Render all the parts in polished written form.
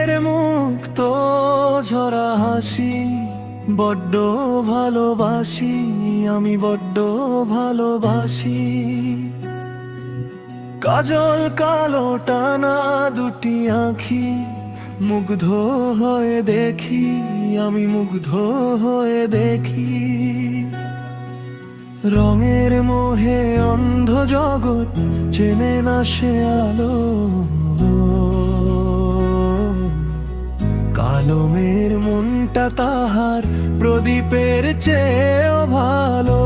কালমের মুক্ত ঝরা হাসি বড্ড ভালোবাসি, আমি বড্ড ভালোবাসি। কাজল কালো টানা দুটি আঁখি, মুগ্ধ হয়ে দেখি, আমি মুগ্ধ হয়ে দেখি। রঙের মোহে অন্ধ জগৎ চেনে না সে আলো, কালমের মনটা তাহার প্রদীপের চেয়েও ভালো।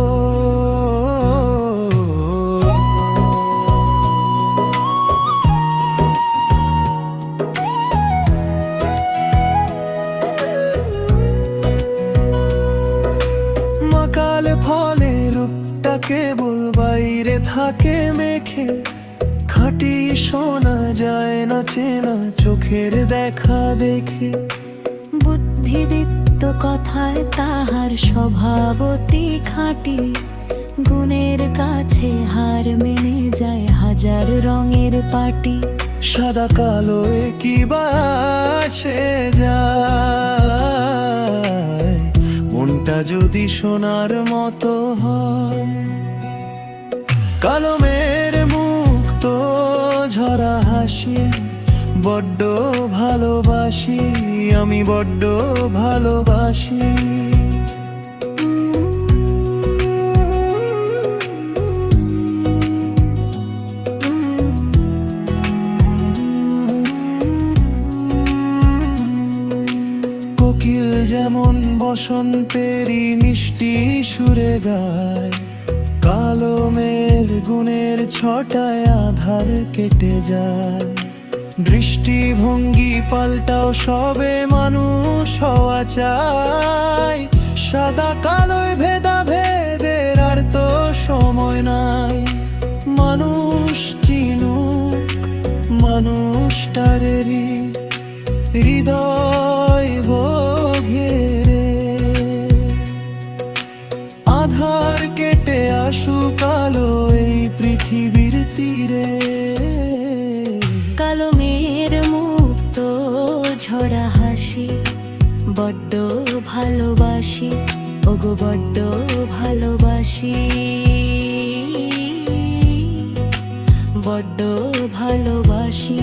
মাকাল ফলে রূপটা কেবল বাইরে থাকে মেখে, খাঁটি শোনা যায় না চেনা চোখের দেখা দেখে। বুদ্ধিদীপ্ত কথায় তাহার স্বভাবতী খাঁটি, গুণের কাছে হার মেনে যায় হাজার রঙের পাটি। সাদা কালো কি বাসে যায়, মনটা যদি সোনার মতো হয়। কালমের মুক্ত ঝরা হাসি বড্ড ভালোবাসি, আমি বড্ড ভালোবাসি। কোকিল যেমন বসন্তেরই মিষ্টি সুরে গায়, কালমের গুণের ছটায় আধার কেটে যায়। দৃষ্টিভঙ্গি পাল্টাও সবে মানুষ হওয়া চাই, সাদা কালোয় ভেদাভেদের আর তো সময় নাই। মানুষ চিনুক মানুষটারেরই হৃদয় ঘেরে, আধার কেটে আসুক আলো এই পৃথিবীর তীরে। কালমের মুক্ত ঝরা হাসি বড্ড ভালোবাসি, ওগো বড্ড ভালোবাসি, বড্ড ভালোবাসি।